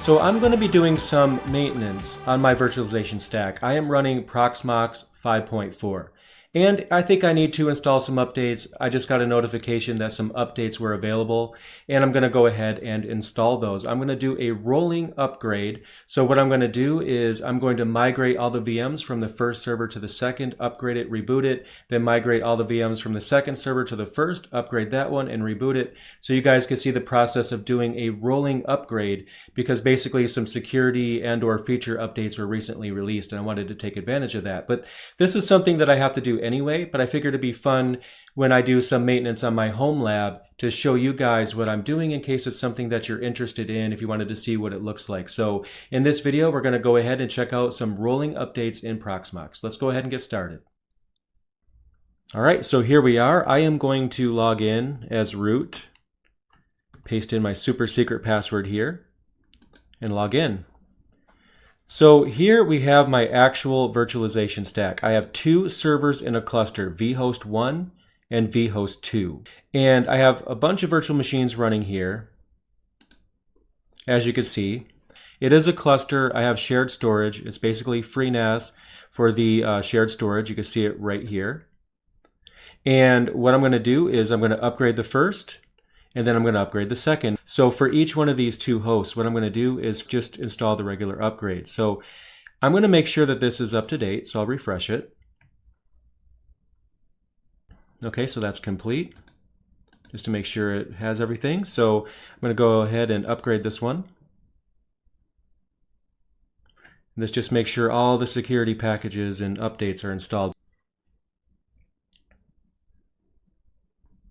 So I'm going to be doing some maintenance on my virtualization stack. I am running Proxmox 5.4. And I think I need to install some updates. I just got a notification that some updates were available, and I'm going to go ahead and install those. I'm going to do a rolling upgrade. So what I'm going to do is I'm going to migrate all the VMs from the first server to the second, upgrade it, reboot it, then migrate all the VMs from the second server to the first, upgrade that one, and reboot it. So you guys can see the process of doing a rolling upgrade, because basically some security and or feature updates were recently released, and I wanted to take advantage of that. But this is something that I have to do anyway, but I figured it'd be fun when I do some maintenance on my home lab to show you guys what I'm doing in case it's something that you're interested in, if you wanted to see what it looks like. So in this video, we're going to go ahead and check out some rolling updates in Proxmox. Let's go ahead and get started. All right, so here we are. I am going to log in as root, paste in my super secret password here, and log in. So here we have my actual virtualization stack. I have two servers in a cluster, vhost 1 and vhost 2. And I have a bunch of virtual machines running here. As you can see, it is a cluster. I have shared storage. It's basically FreeNAS for the shared storage. You can see it right here. And what I'm going to do is I'm going to upgrade the first, and then I'm going to upgrade the second. So for each one of these two hosts, what I'm going to do is just install the regular upgrade. So I'm going to make sure that this is up to date, so I'll refresh it. Okay, so that's complete, just to make sure it has everything. So I'm going to go ahead and upgrade this one. And this just makes sure all the security packages and updates are installed.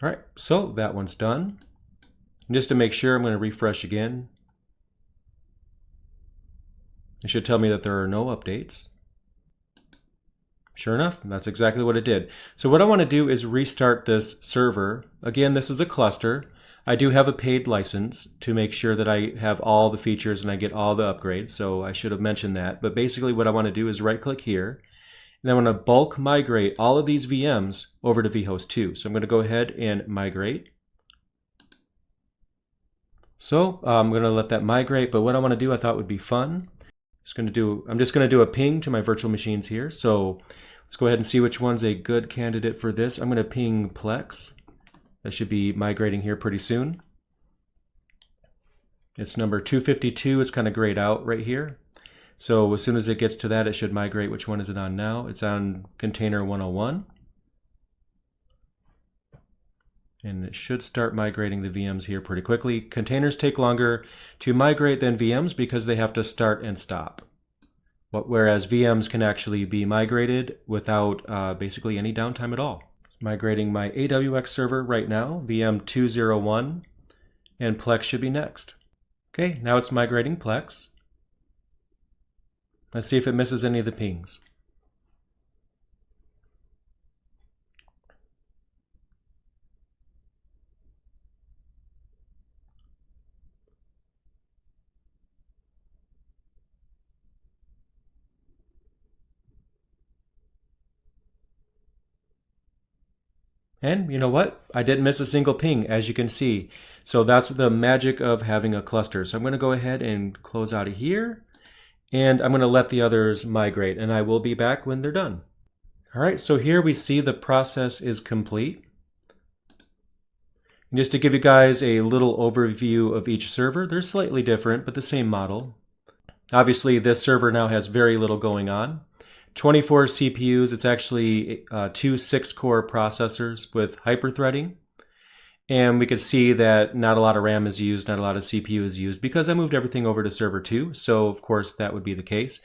All right, so that one's done. And just to make sure, I'm going to refresh again. It should tell me that there are no updates. Sure enough, that's exactly what it did. So what I want to do is restart this server. Again, this is a cluster. I do have a paid license to make sure that I have all the features and I get all the upgrades, so I should have mentioned that. But basically what I want to do is right-click here, and I want to bulk migrate all of these VMs over to vhost 2. So I'm going to go ahead and migrate. So I'm going to let that migrate, but what I want to do I thought would be fun. I'm just going to do a ping to my virtual machines here. So let's go ahead and see which one's a good candidate for this. I'm going to ping Plex. That should be migrating here pretty soon. It's number 252. It's kind of grayed out right here. So as soon as it gets to that, it should migrate. Which one is it on now? It's on container 101. And it should start migrating the VMs here pretty quickly. Containers take longer to migrate than VMs because they have to start and stop. Whereas VMs can actually be migrated without basically any downtime at all. Migrating my AWX server right now, VM 201, and Plex should be next. Okay, now it's migrating Plex. Let's see if it misses any of the pings. And you know what? I didn't miss a single ping, as you can see. So that's the magic of having a cluster. So I'm going to go ahead and close out of here. And I'm going to let the others migrate, and I will be back when they're done. All right, so here we see the process is complete. And just to give you guys a little overview of each server, they're slightly different, but the same model. Obviously, this server now has very little going on. 24 CPUs, it's actually two 6-core processors with hyper-threading. And we could see that not a lot of RAM is used, not a lot of CPU is used, because I moved everything over to server 2. So of course that would be the case.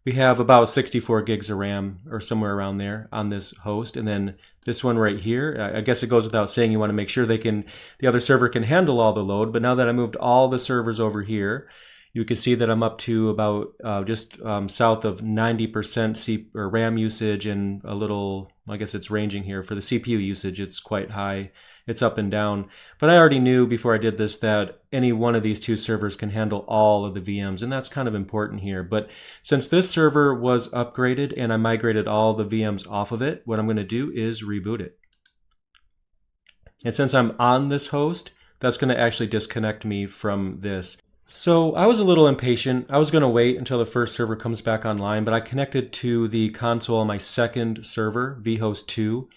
We have about 64 gigs of RAM or somewhere around there on this host. And then this one right here, I guess it goes without saying, you want to make sure the other server can handle all the load. But now that I moved all the servers over here, you can see that I'm up to about just south of 90% RAM usage, and a little, I guess it's ranging here. For the CPU usage, it's quite high. It's up and down. But I already knew before I did this that any one of these two servers can handle all of the VMs, and that's kind of important here. But since this server was upgraded and I migrated all the VMs off of it, what I'm going to do is reboot it. And since I'm on this host, that's going to actually disconnect me from this. So I was a little impatient. I was going to wait until the first server comes back online, but I connected to the console on my second server, vhost 2,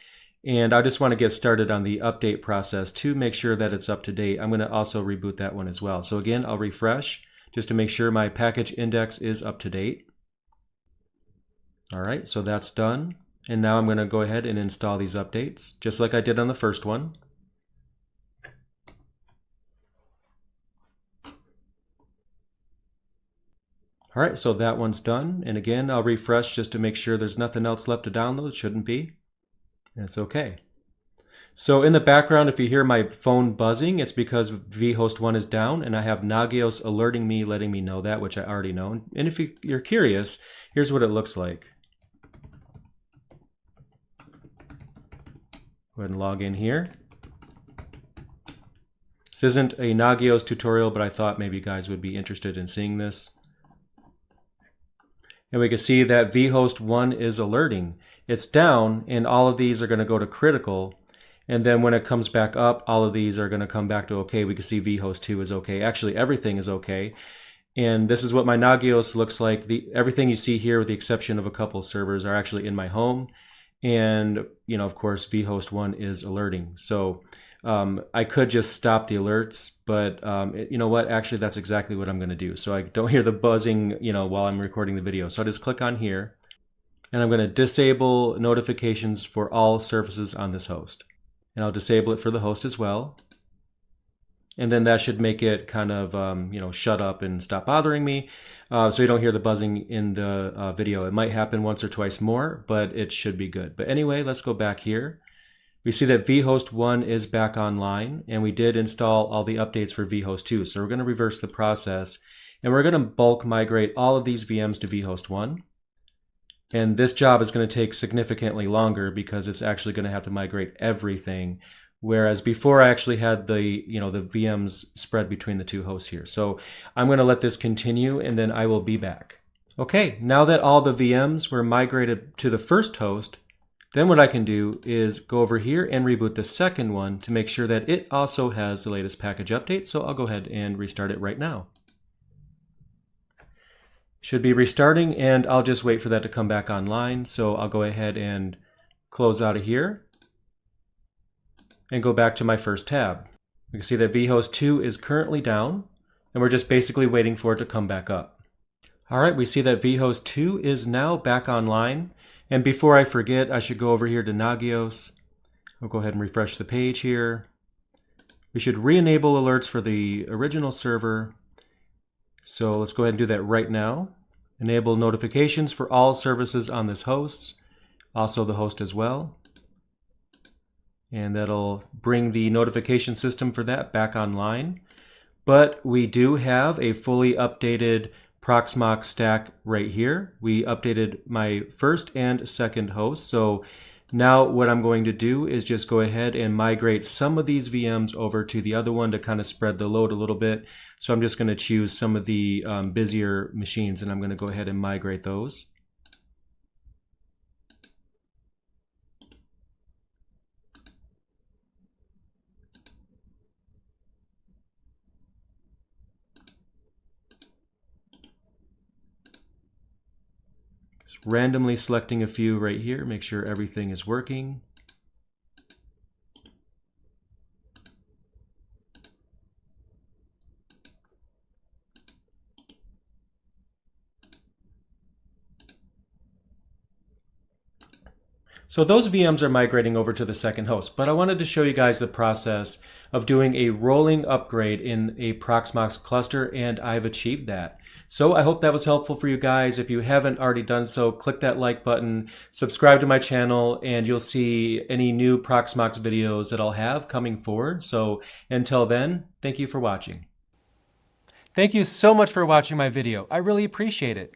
and I just want to get started on the update process to make sure that it's up to date. I'm going to also reboot that one as well. So again, I'll refresh just to make sure my package index is up to date. All right, so that's done. And now I'm going to go ahead and install these updates, just like I did on the first one. All right, so that one's done. And again, I'll refresh just to make sure there's nothing else left to download. It shouldn't be. It's okay. So in the background, if you hear my phone buzzing, it's because vhost 1 is down, and I have Nagios alerting me, letting me know that, which I already know. And if you're curious, here's what it looks like. Go ahead and log in here. This isn't a Nagios tutorial, but I thought maybe you guys would be interested in seeing this. And we can see that vhost 1 is alerting. It's down, and all of these are going to go to critical. And then when it comes back up, all of these are going to come back to okay. We can see vhost 2 is okay. Actually, everything is okay. And this is what my Nagios looks like. Everything you see here, with the exception of a couple of servers, are actually in my home. And, you know, of course, vhost 1 is alerting. So I could just stop the alerts, but you know what? Actually, that's exactly what I'm going to do. So I don't hear the buzzing, you know, while I'm recording the video. So I just click on here, and I'm going to disable notifications for all services on this host. And I'll disable it for the host as well. And then that should make it kind of, you know, shut up and stop bothering me. So you don't hear the buzzing in the video. It might happen once or twice more, but it should be good. But anyway, let's go back here. We see that vhost 1 is back online, and we did install all the updates for vhost 2. So we're going to reverse the process, and we're going to bulk migrate all of these VMs to vhost 1. And this job is going to take significantly longer because it's actually going to have to migrate everything. Whereas before I actually had the, you know, the VMs spread between the two hosts here. So I'm going to let this continue, and then I will be back. Okay, now that all the VMs were migrated to the first host, then what I can do is go over here and reboot the second one to make sure that it also has the latest package update. So I'll go ahead and restart it right now. Should be restarting, and I'll just wait for that to come back online. So I'll go ahead and close out of here and go back to my first tab. You can see that vhost 2 is currently down, and we're just basically waiting for it to come back up. All right, we see that vhost 2 is now back online. And before I forget, I should go over here to Nagios. I'll go ahead and refresh the page here. We should re-enable alerts for the original server. So let's go ahead and do that right now. Enable notifications for all services on this host, also the host as well. And that'll bring the notification system for that back online. But we do have a fully updated Proxmox stack right here. We updated my first and second host. So now what I'm going to do is just go ahead and migrate some of these VMs over to the other one to kind of spread the load a little bit. So I'm just going to choose some of the busier machines, and I'm going to go ahead and migrate those. Randomly selecting a few right here, make sure everything is working. So those VMs are migrating over to the second host, but I wanted to show you guys the process of doing a rolling upgrade in a Proxmox cluster, and I've achieved that. So I hope that was helpful for you guys. If you haven't already done so, click that like button, subscribe to my channel, and you'll see any new Proxmox videos that I'll have coming forward. So until then, thank you for watching. Thank you so much for watching my video. I really appreciate it.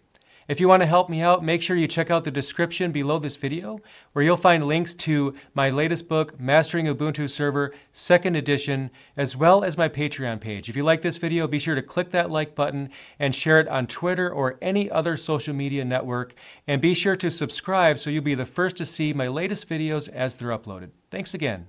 If you want to help me out, make sure you check out the description below this video, where you'll find links to my latest book, Mastering Ubuntu Server 2nd edition, as well as my Patreon page. If you like this video, be sure to click that like button and share it on Twitter or any other social media network. And be sure to subscribe so you'll be the first to see my latest videos as they're uploaded. Thanks again.